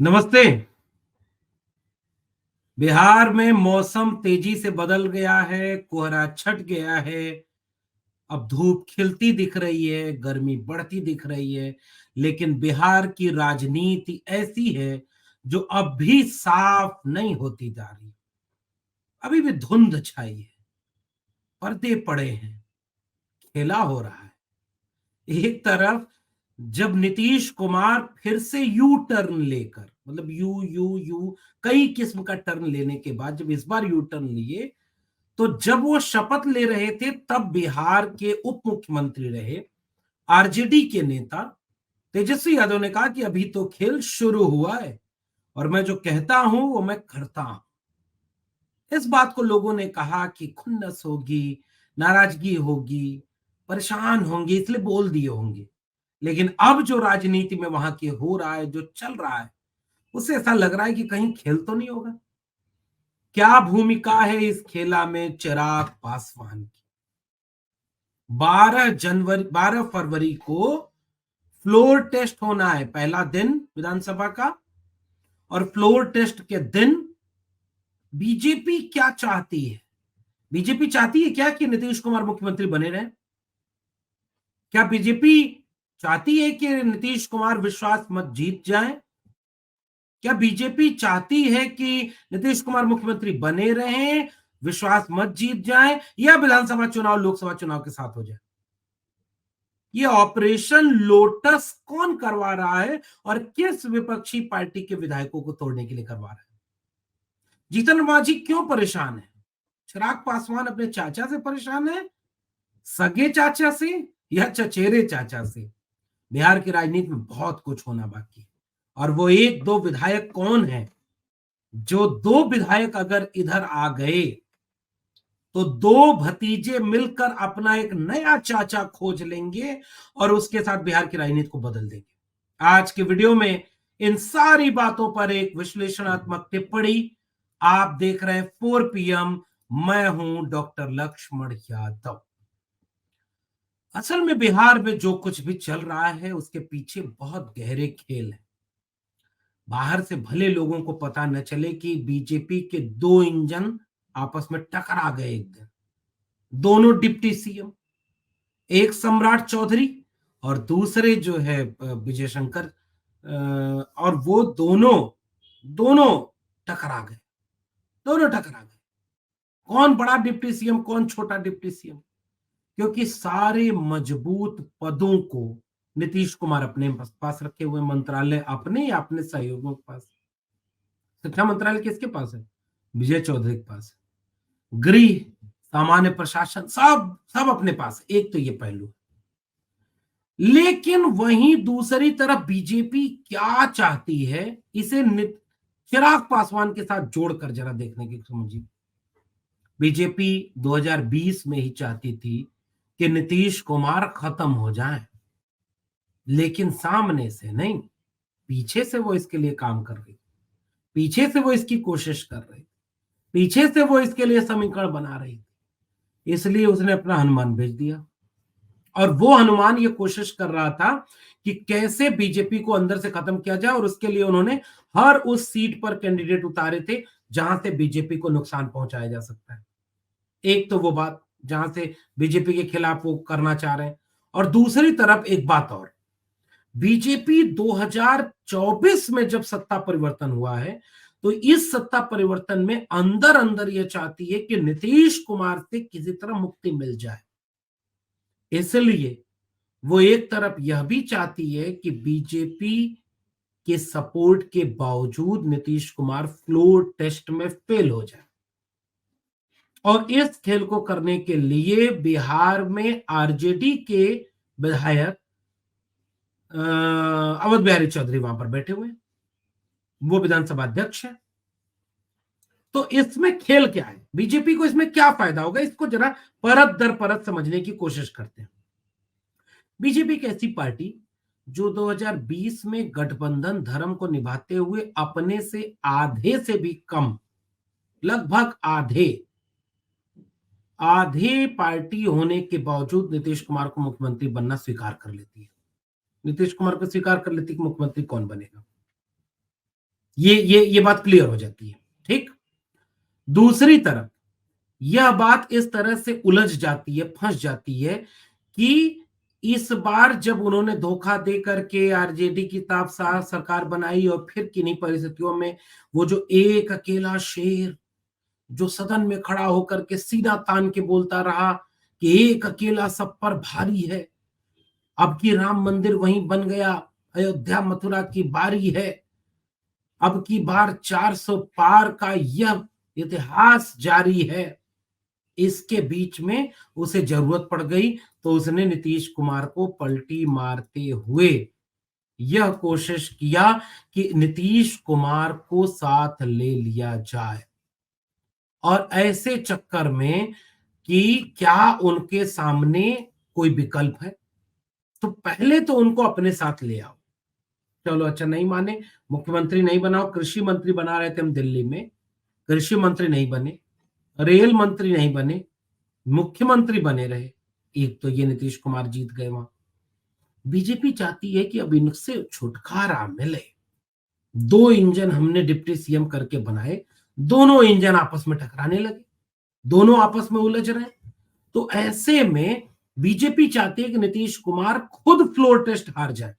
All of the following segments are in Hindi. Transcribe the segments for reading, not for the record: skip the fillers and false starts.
नमस्ते। बिहार में मौसम तेजी से बदल गया है, कोहरा छट गया है। अब धूप खिलती दिख रही है, गर्मी बढ़ती दिख रही है, लेकिन बिहार की राजनीति ऐसी है जो अब भी साफ नहीं होती जा रही। अभी भी धुंध छाई है, पर्दे पड़े हैं, खेला हो रहा है। एक तरफ जब नीतीश कुमार फिर से यू टर्न लेकर, मतलब यू यू यू कई किस्म का टर्न लेने के बाद जब इस बार यू टर्न लिए, तो जब वो शपथ ले रहे थे तब बिहार के उप मुख्यमंत्री रहे आरजेडी के नेता तेजस्वी यादव ने कहा कि अभी तो खेल शुरू हुआ है और मैं जो कहता हूं वो मैं करता हूं। इस बात को लोगों ने कहा कि खुन्नस होगी, नाराजगी होगी, परेशान होंगे, इसलिए बोल दिए होंगे। लेकिन अब जो राजनीति में वहां के हो रहा है, जो चल रहा है, उससे ऐसा लग रहा है कि कहीं खेल तो नहीं होगा। क्या भूमिका है इस खेला में चिराग पासवान की? 12 फरवरी को फ्लोर टेस्ट होना है, पहला दिन विधानसभा का। और फ्लोर टेस्ट के दिन बीजेपी क्या चाहती है? बीजेपी चाहती है क्या कि नीतीश कुमार मुख्यमंत्री बने रहें? क्या बीजेपी चाहती है कि नीतीश कुमार विश्वास मत जीत जाए? क्या बीजेपी चाहती है कि नीतीश कुमार मुख्यमंत्री बने रहें, विश्वास मत जीत जाए, या विधानसभा चुनाव लोकसभा चुनाव के साथ हो जाए? ये ऑपरेशन लोटस कौन करवा रहा है और किस विपक्षी पार्टी के विधायकों को तोड़ने के लिए करवा रहा है? जीतन मांझी क्यों परेशान है? चिराग पासवान अपने चाचा से परेशान है, सगे चाचा से या चचेरे चाचा से? बिहार की राजनीति में बहुत कुछ होना बाकी है। और वो एक दो विधायक कौन है? जो दो विधायक अगर इधर आ गए तो दो भतीजे मिलकर अपना एक नया चाचा खोज लेंगे और उसके साथ बिहार की राजनीति को बदल देंगे। आज के वीडियो में इन सारी बातों पर एक विश्लेषणात्मक टिप्पणी। आप देख रहे हैं 4 PM। मैं हूं डॉक्टर लक्ष्मण यादव। असल में बिहार में जो कुछ भी चल रहा है उसके पीछे बहुत गहरे खेल है। बाहर से भले लोगों को पता न चले कि बीजेपी के दो इंजन आपस में टकरा गए एक दिन। दोनों डिप्टी सीएम, एक सम्राट चौधरी और दूसरे जो है विजय शंकर, और वो दोनों दोनों टकरा गए। दोनों टकरा गए। कौन बड़ा डिप्टी सीएम, कौन छोटा डिप्टी सीएम? क्योंकि सारे मजबूत पदों को नीतीश कुमार अपने पास रखे हुए, मंत्रालय अपने या अपने सहयोगियों के पास। शिक्षा मंत्रालय किसके पास है? विजय चौधरी के पास है। गृह, सामान्य प्रशासन, सब सब अपने पास है। एक तो ये पहलू। लेकिन वहीं दूसरी तरफ बीजेपी क्या चाहती है, इसे चिराग पासवान के साथ जोड़कर जरा देखने की समझिए। बीजेपी 2020 में ही चाहती थी कि नीतीश कुमार खत्म हो जाए, लेकिन सामने से नहीं, पीछे से वो इसके लिए काम कर रही, पीछे से वो इसकी कोशिश कर रही, पीछे से वो इसके लिए समीकरण बना रही थी। इसलिए उसने अपना हनुमान भेज दिया और वो हनुमान ये कोशिश कर रहा था कि कैसे बीजेपी को अंदर से खत्म किया जाए, और उसके लिए उन्होंने हर उस सीट पर कैंडिडेट उतारे थे जहां से बीजेपी को नुकसान पहुंचाया जा सकता है। एक तो वो बात जहां से बीजेपी के खिलाफ वो करना चाह रहे हैं, और दूसरी तरफ एक बात और, बीजेपी 2024 में जब सत्ता परिवर्तन हुआ है तो इस सत्ता परिवर्तन में अंदर अंदर यह चाहती है कि नीतीश कुमार से किसी तरह मुक्ति मिल जाए। इसलिए वो एक तरफ यह भी चाहती है कि बीजेपी के सपोर्ट के बावजूद नीतीश कुमार फ्लोर टेस्ट में फेल हो जाए। और इस खेल को करने के लिए बिहार में आरजेडी के विधायक अवध बिहारी चौधरी वहां पर बैठे हुए हैं। वो विधानसभा अध्यक्ष है। तो इसमें खेल क्या है, बीजेपी को इसमें क्या फायदा होगा, इसको जरा परत दर परत समझने की कोशिश करते हैं। बीजेपी एक ऐसी पार्टी जो 2020 में गठबंधन धर्म को निभाते हुए अपने से आधे से भी कम, लगभग आधे आधे पार्टी होने के बावजूद नीतीश कुमार को मुख्यमंत्री बनना स्वीकार कर लेती है। नीतीश कुमार को स्वीकार कर लेती कि मुख्यमंत्री कौन बनेगा। ये बात क्लियर हो जाती है। ठीक। दूसरी तरफ यह बात इस तरह से उलझ जाती है, फंस जाती है कि इस बार जब उन्होंने धोखा दे करके आरजेडी की ताब सरकार बनाई और फिर किन्हीं परिस्थितियों में वो जो एक अकेला शेर जो सदन में खड़ा होकर के सीना तान के बोलता रहा कि एक अकेला सब पर भारी है, अब की राम मंदिर वहीं बन गया, अयोध्या मथुरा की बारी है, अब की बार 400 पार का यह इतिहास जारी है। इसके बीच में उसे जरूरत पड़ गई तो उसने नीतीश कुमार को पलटी मारते हुए यह कोशिश किया कि नीतीश कुमार को साथ ले लिया जाए, और ऐसे चक्कर में कि क्या उनके सामने कोई विकल्प है, तो पहले तो उनको अपने साथ ले आओ। चलो अच्छा, नहीं माने, मुख्यमंत्री नहीं बनाओ, कृषि मंत्री बना रहे थे हम दिल्ली में, कृषि मंत्री नहीं बने, रेल मंत्री नहीं बने, मुख्यमंत्री बने रहे, एक तो ये नीतीश कुमार जीत गए वहां। बीजेपी चाहती है कि अब इनसे छुटकारा मिले। दो इंजन हमने डिप्टी सीएम करके बनाए, दोनों इंजन आपस में टकराने लगे, दोनों आपस में उलझ रहे हैं। तो ऐसे में बीजेपी चाहती है कि नीतीश कुमार खुद फ्लोर टेस्ट हार जाए।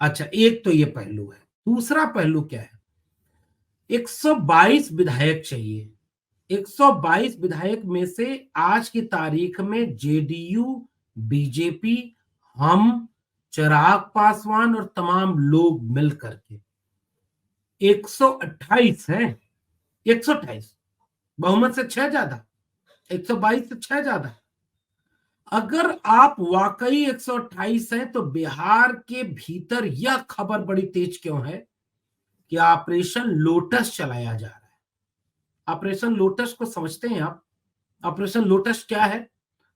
अच्छा, एक तो ये पहलू है। दूसरा पहलू क्या है, 122 विधायक चाहिए। 122 विधायक में से आज की तारीख में जेडीयू, बीजेपी, हम, चिराग पासवान और तमाम लोग मिलकर के 128 है। 128 बहुमत से 6 ज्यादा, 122 से 6 ज्यादा। अगर आप वाकई 128 हैं तो बिहार के भीतर यह खबर बड़ी तेज क्यों है कि ऑपरेशन लोटस चलाया जा रहा है। ऑपरेशन लोटस को समझते हैं आप? ऑपरेशन लोटस क्या है?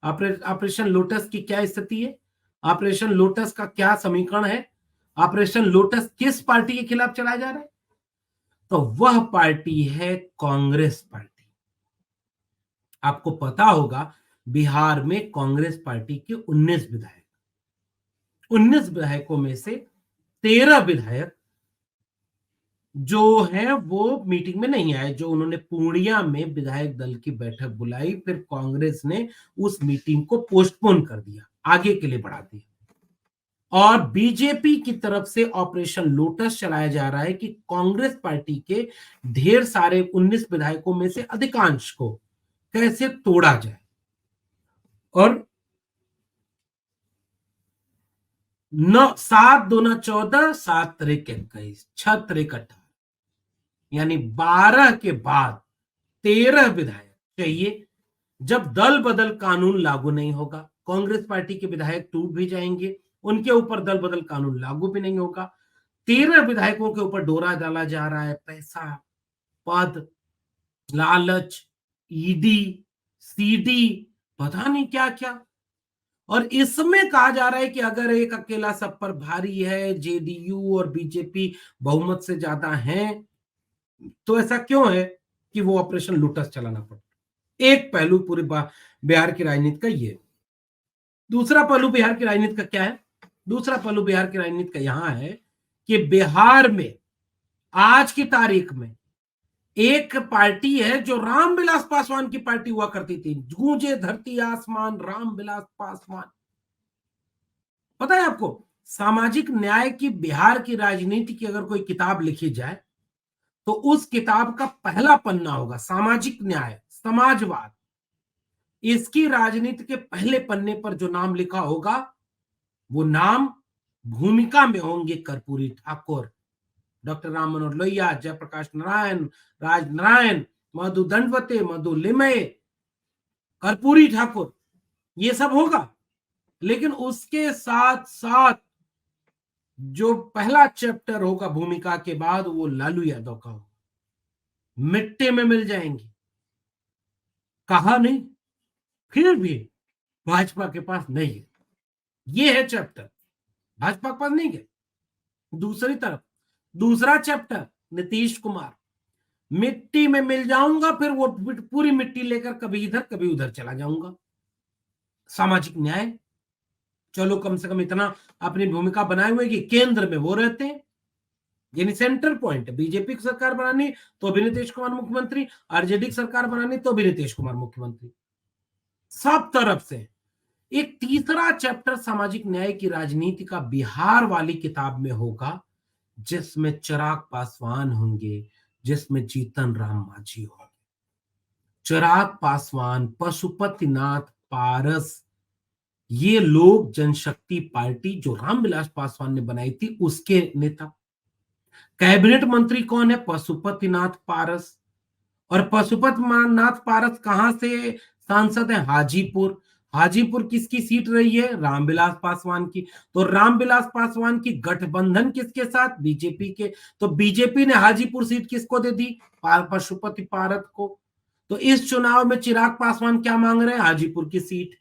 ऑपरेशन लोटस की क्या स्थिति है? ऑपरेशन लोटस का क्या समीकरण है? ऑपरेशन लोटस किस पार्टी के खिलाफ चलाया जा रहा है? तो वह पार्टी है कांग्रेस पार्टी। आपको पता होगा बिहार में कांग्रेस पार्टी के 19 विधायक, 19 विधायकों में से 13 विधायक जो है वो मीटिंग में नहीं आए, जो उन्होंने पूर्णिया में विधायक दल की बैठक बुलाई, फिर कांग्रेस ने उस मीटिंग को पोस्टपोन कर दिया, आगे के लिए बढ़ा दिया। और बीजेपी की तरफ से ऑपरेशन लोटस चलाया जा रहा है कि कांग्रेस पार्टी के ढेर सारे 19 विधायकों में से अधिकांश को कैसे तोड़ा जाए। और 7 दूना 14, 7 त्रिक 21, 6 त्रिक 18, यानी 12 के बाद 13 विधायक चाहिए। जब दल बदल कानून लागू नहीं होगा, कांग्रेस पार्टी के विधायक टूट भी जाएंगे, उनके ऊपर दल बदल कानून लागू भी नहीं होगा। 13 विधायकों के ऊपर डोरा डाला जा रहा है, पैसा, पद, लालच, ईडी, सीडी, पता नहीं क्या क्या। और इसमें कहा जा रहा है कि अगर एक अकेला सब पर भारी है, जेडीयू और बीजेपी बहुमत से ज्यादा हैं, तो ऐसा क्यों है कि वो ऑपरेशन लोटस चलाना पड़ा। एक पहलू पूरे बिहार की राजनीति का ये। दूसरा पहलू बिहार की राजनीति का क्या है? दूसरा पहलू बिहार की राजनीति का यहां है कि बिहार में आज की तारीख में एक पार्टी है जो रामविलास पासवान की पार्टी हुआ करती थी, गूंजे धरती आसमान, रामविलास पासवान। पता है आपको, सामाजिक न्याय की बिहार की राजनीति की अगर कोई किताब लिखी जाए तो उस किताब का पहला पन्ना होगा सामाजिक न्याय, समाजवाद। इसकी राजनीति के पहले पन्ने पर जो नाम लिखा होगा वो नाम भूमिका में होंगे कर्पूरी ठाकुर, डॉक्टर राम मनोहर लोहिया, जयप्रकाश नारायण, राज नारायण, मधु दंडवते, मधु लिमये, कर्पूरी ठाकुर, ये सब होगा। लेकिन उसके साथ साथ जो पहला चैप्टर होगा भूमिका के बाद वो लालू यादव का होगा, मिट्टी में मिल जाएंगे। कहा नहीं, फिर भी भाजपा के पास नहीं है, ये है चैप्टर, भाजपा के पास नहीं है। दूसरी तरफ दूसरा चैप्टर नीतीश कुमार, मिट्टी में मिल जाऊंगा, फिर वो पूरी मिट्टी लेकर कभी इधर कभी उधर चला जाऊंगा। सामाजिक न्याय, चलो कम से कम इतना अपनी भूमिका बनाए हुए कि केंद्र में वो रहते हैं, यानी सेंटर पॉइंट है। बीजेपी की सरकार बनानी तो भी नीतीश कुमार मुख्यमंत्री, आरजेडी की सरकार बनानी तो भी नीतीश कुमार मुख्यमंत्री, सब तरफ से। एक तीसरा चैप्टर सामाजिक न्याय की राजनीति का बिहार वाली किताब में होगा, जिसमें चिराग पासवान होंगे, जिसमें जीतन राम मांझी होंगे। चिराग पासवान, पशुपतिनाथ पारस, ये लोग जनशक्ति पार्टी जो रामविलास पासवान ने बनाई थी उसके नेता। कैबिनेट मंत्री कौन है? पशुपतिनाथ पारस। और पशुपतिनाथ पारस कहां से सांसद है? हाजीपुर। हाजीपुर किसकी सीट रही है? रामविलास पासवान की। तो रामविलास पासवान की गठबंधन किसके साथ? बीजेपी के। तो बीजेपी ने हाजीपुर सीट किसको दे दी? पशुपति पारस को। तो इस चुनाव में चिराग पासवान क्या मांग रहे हैं? हाजीपुर की सीट।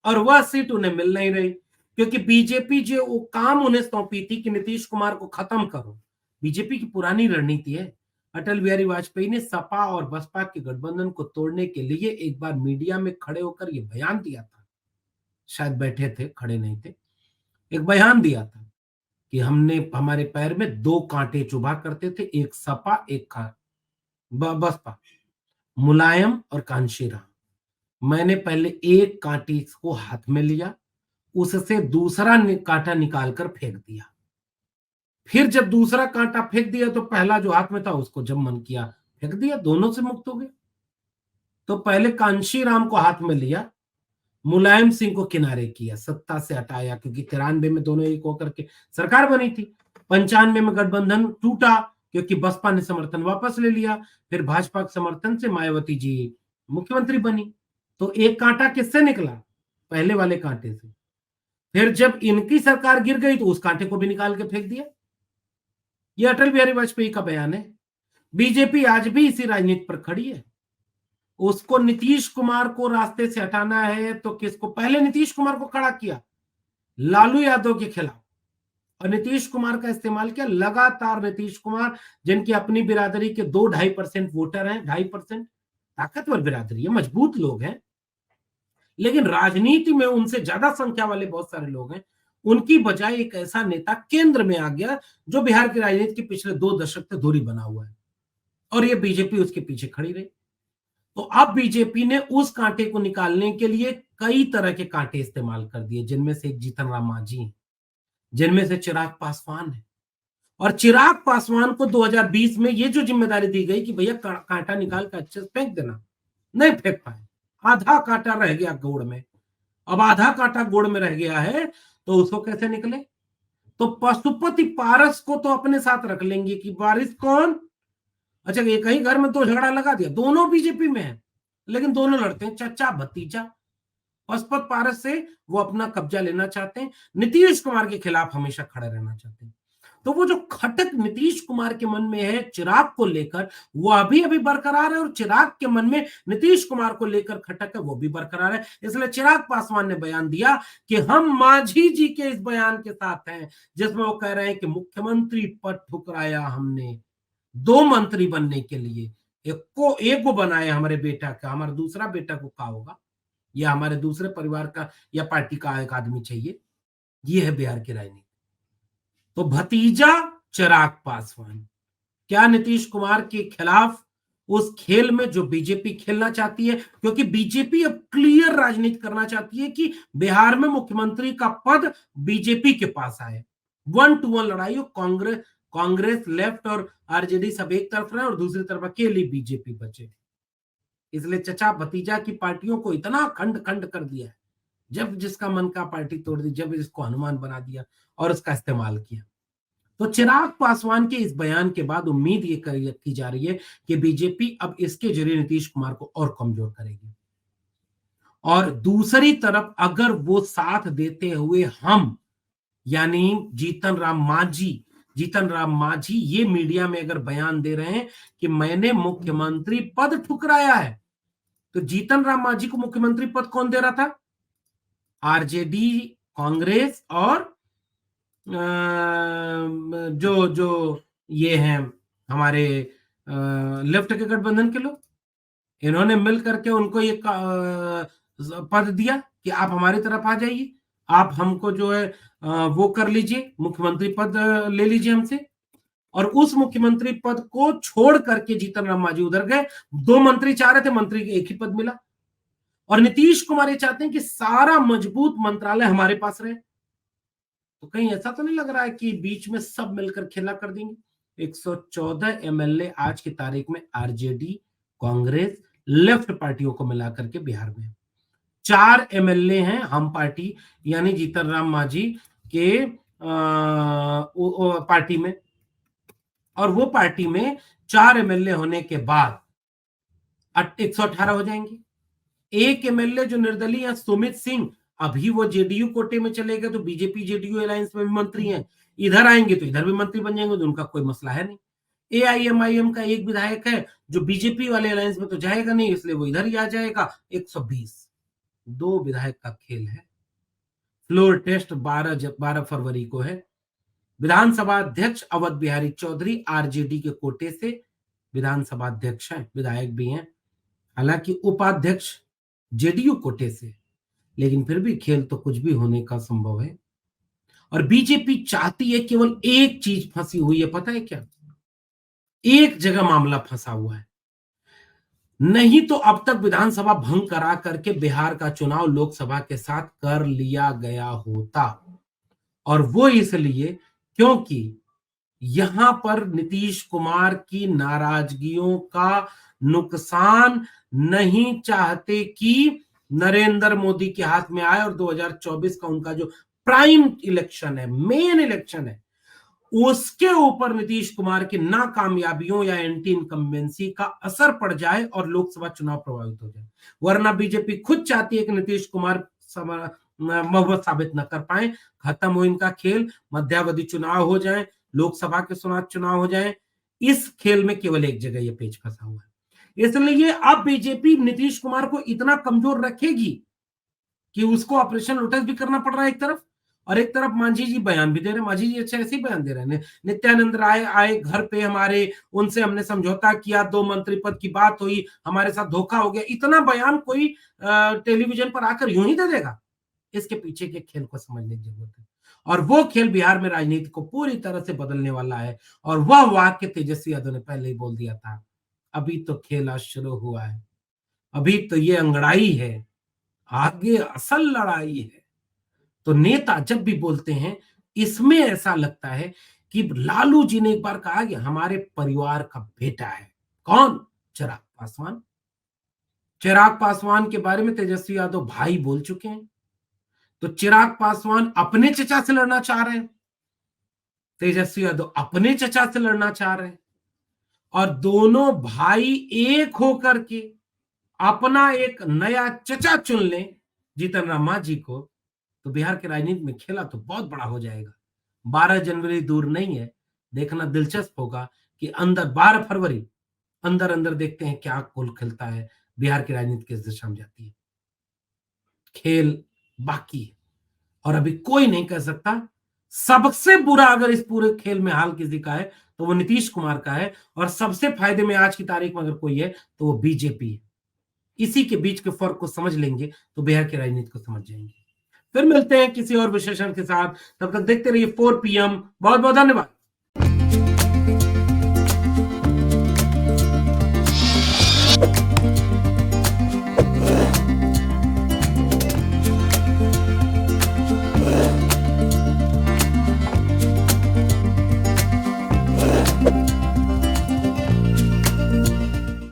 और वह सीट उन्हें मिल नहीं रही, क्योंकि बीजेपी जो वो काम उन्हें सौंपी थी कि नीतीश कुमार को खत्म करो, बीजेपी की पुरानी रणनीति है। अटल बिहारी वाजपेयी ने सपा और बसपा के गठबंधन को तोड़ने के लिए एक बार मीडिया में खड़े होकर यह बयान दिया था, शायद बैठे थे, खड़े नहीं थे, एक बयान दिया था कि हमने हमारे पैर में दो कांटे चुभा करते थे, एक सपा एक बसपा, मुलायम और कांशीराम। मैंने पहले एक कांटे को हाथ में लिया, उससे दूसरा कांटा निकालकर फेंक दिया, फिर जब दूसरा कांटा फेंक दिया तो पहला जो हाथ में था उसको जब मन किया फेंक दिया, दोनों से मुक्त हो गए। तो पहले कांशीराम को हाथ में लिया, मुलायम सिंह को किनारे किया, सत्ता से हटाया, क्योंकि 93 में दोनों एक होकर के सरकार बनी थी। 95 में गठबंधन टूटा क्योंकि बसपा ने समर्थन वापस ले लिया, फिर भाजपा के समर्थन से मायावती जी मुख्यमंत्री बनी। तो एक कांटा किससे निकला? पहले वाले कांटे से। फिर जब इनकी सरकार गिर गई तो उस कांटे को भी निकाल के फेंक दिया। यह अटल बिहारी वाजपेयी का बयान है। बीजेपी आज भी इसी राजनीति पर खड़ी है। उसको नीतीश कुमार को रास्ते से हटाना है तो किसको? पहले नीतीश कुमार को खड़ा किया लालू यादव के खिलाफ, और नीतीश कुमार का इस्तेमाल किया लगातार। नीतीश कुमार, जिनकी अपनी बिरादरी के 2-2.5% वोटर हैं, 2.5%, ताकतवर बिरादरी है, मजबूत लोग हैं, लेकिन राजनीति में उनसे ज्यादा संख्या वाले बहुत सारे लोग हैं। उनकी बजाय एक ऐसा नेता केंद्र में आ गया जो बिहार की राजनीति के पिछले 2 दशक से दूरी बना हुआ है, और ये बीजेपी उसके पीछे खड़ी रही। तो अब बीजेपी ने उस कांटे को निकालने के लिए कई तरह के कांटे इस्तेमाल कर दिए, जिनमें से एक जीतन राम मांझी है, जिनमें से चिराग पासवान है। और चिराग पासवान को 2020 में ये जो जिम्मेदारी दी गई कि भैया कांटा निकाल कर अच्छे से फेंक देना, नहीं फेंक पाए, आधा कांटा रह गया गोड़ में। अब आधा कांटा गोड़ में रह गया है तो उसको कैसे निकले? तो पशुपति पारस को तो अपने साथ रख लेंगे कि वारिस कौन? अच्छा, एक ही घर में दो झगड़ा लगा दिया, दोनों बीजेपी में है, लेकिन दोनों लड़ते हैं, चचा भतीजा। पशुपत पारस से वो अपना कब्जा लेना चाहते हैं, नीतीश कुमार के खिलाफ हमेशा खड़े रहना चाहते हैं। तो वो जो खटक नीतीश कुमार के मन में है चिराग को लेकर, वो अभी बरकरार है, और चिराग के मन में नीतीश कुमार को लेकर खटक है, वो भी बरकरार है। इसलिए चिराग पासवान ने बयान दिया कि हम मांझी जी के इस बयान के साथ हैं, जिसमें वो कह रहे हैं कि मुख्यमंत्री पद ठुकराया हमने 2 मंत्री बनने के लिए, एक को बनाया हमारे बेटा का, हमारा दूसरा बेटा को क्या होगा, या हमारे दूसरे परिवार का या पार्टी का एक आदमी चाहिए। ये है बिहार की राजनीति। तो भतीजा चिराग पासवान क्या नीतीश कुमार के खिलाफ उस खेल में जो बीजेपी खेलना चाहती है, क्योंकि बीजेपी अब क्लियर राजनीति करना चाहती है कि बिहार में मुख्यमंत्री का पद बीजेपी के पास आए, 1-to-1 लड़ाई हो, कांग्रेस लेफ्ट और आरजेडी सब एक तरफ रहे और दूसरी तरफ अकेली बीजेपी बचे। इसलिए चचा भतीजा की पार्टियों को इतना खंड खंड कर दिया है, जब जिसका मन का पार्टी तोड़ दी, जब इसको हनुमान बना दिया और उसका इस्तेमाल किया। तो चिराग पासवान के इस बयान के बाद उम्मीद ये की जा रही है कि बीजेपी अब इसके जरिए नीतीश कुमार को और कमजोर करेगी। और दूसरी तरफ अगर वो साथ देते हुए हम, यानी जीतन राम मांझी ये मीडिया में अगर बयान दे रहे हैं कि मैंने मुख्यमंत्री पद ठुकराया है, तो जीतन राम मांझी को मुख्यमंत्री पद कौन दे रहा था? आरजेडी, कांग्रेस और जो जो ये हैं हमारे लेफ्ट के गठबंधन के लोग, इन्होंने मिल करके उनको ये पद दिया कि आप हमारी तरफ आ जाइए, आप हमको जो है वो कर लीजिए, मुख्यमंत्री पद ले लीजिए हमसे। और उस मुख्यमंत्री पद को छोड़ करके जीतन राम मांझी उधर गए। 2 मंत्री चाह रहे थे, मंत्री के एक ही पद मिला। और नीतीश कुमार ये चाहते हैं कि सारा मजबूत मंत्रालय हमारे पास रहे। तो कहीं ऐसा तो नहीं लग रहा है कि बीच में सब मिलकर खेला कर देंगे। 114 एमएलए आज की तारीख में आरजेडी, कांग्रेस, लेफ्ट पार्टियों को मिलाकर के बिहार में 4 एमएलए हैं हम पार्टी यानी जीतन राम मांझी के पार्टी में। और वो पार्टी में 4 एमएलए होने के बाद 118 हो जाएंगे। एक एमएलए जो निर्दलीय है सुमित सिंह, अभी वो जेडीयू कोटे में चले गए, तो बीजेपी जेडीयू अलायंस में भी मंत्री हैं। इधर आएंगे तो इधर भी मंत्री बन जाएंगे, तो उनका कोई मसला है नहीं। एआईएमआईएम का एक विधायक है जो बीजेपी वाले अलायंस में तो जाएगा नहीं, इसलिए वो इधर ही आ जाएगा। 120 2 विधायक का खेल है। फ्लोर टेस्ट 12 फरवरी को है। विधानसभा अध्यक्ष अवध बिहारी चौधरी आरजेडी के कोटे से विधानसभा अध्यक्ष हैं, विधायक भी हैं। हालांकि उपाध्यक्ष जेडीयू कोटे से, लेकिन फिर भी खेल तो कुछ भी होने का संभव है। और बीजेपी चाहती है, केवल एक चीज फंसी हुई है, पता है क्या? एक जगह मामला फंसा हुआ है। नहीं तो अब तक विधानसभा भंग करा करके बिहार का चुनाव लोकसभा के साथ कर लिया गया होता। और वो इसलिए क्योंकि यहां पर नीतीश कुमार की नाराजगियों का नुकसान नहीं चाहते कि नरेंद्र मोदी के हाथ में आए। और 2024 का उनका जो प्राइम इलेक्शन है, मेन इलेक्शन है, उसके ऊपर नीतीश कुमार की नाकामयाबियों या एंटी इनकम्बेंसी का असर पड़ जाए और लोकसभा चुनाव प्रभावित हो जाए। वरना बीजेपी खुद चाहती है कि नीतीश कुमार मोहब्बत साबित न कर पाए, खत्म हो इनका खेल, मध्यावधि चुनाव हो जाए, लोकसभा के चुनाव हो जाए। इस खेल में केवल एक जगह ये पेच फंसा हुआ है। इसलिए अब बीजेपी नीतीश कुमार को इतना कमजोर रखेगी कि उसको ऑपरेशन लोटस भी करना पड़ रहा है एक तरफ, और एक तरफ मांझी जी बयान भी दे रहे हैं। मांझी जी अच्छा ऐसे ही बयान दे रहे हैं। नित्यानंद राय आए घर पे हमारे, उनसे हमने समझौता किया, 2 मंत्री पद की बात हुई, हमारे साथ धोखा हो गया। इतना बयान कोई टेलीविजन पर आकर यूं ही दे देगा? इसके पीछे के खेल को समझने की जरूरत है। और वो खेल बिहार में राजनीति को पूरी तरह से बदलने वाला है। और वह वाक्य तेजस्वी यादव ने पहले ही बोल दिया था, अभी तो खेल आज शुरू हुआ है, अभी तो ये अंगड़ाई है, आगे असल लड़ाई है। तो नेता जब भी बोलते हैं, इसमें ऐसा लगता है कि लालू जी ने एक बार कहा कि हमारे परिवार का बेटा है। कौन? चिराग पासवान। चिराग पासवान के बारे में तेजस्वी यादव भाई बोल चुके हैं। तो चिराग पासवान अपने चचा से लड़ना चाह रहे हैं, तेजस्वी यादव अपने चचा से लड़ना चाह रहे हैं, और दोनों भाई एक होकर के अपना एक नया चचा चुन लें, जीतन राम मांझी को, तो बिहार के राजनीति में खेला तो बहुत बड़ा हो जाएगा। 12 जनवरी दूर नहीं है, देखना दिलचस्प होगा कि अंदर 12 फरवरी अंदर अंदर देखते हैं क्या कुल खिलता है, बिहार की राजनीति किस दिशा में जाती है। खेल बाकी है और अभी कोई नहीं कह सकता। सबसे बुरा अगर इस पूरे खेल में हाल किसी का है तो वो नीतीश कुमार का है, और सबसे फायदे में आज की तारीख में अगर कोई है तो वो बीजेपी है। इसी के बीच के फर्क को समझ लेंगे तो बिहार की राजनीति को समझ जाएंगे। फिर मिलते हैं किसी और विशेषण के साथ, तब तक देखते रहिए 4 PM। बहुत बहुत धन्यवाद।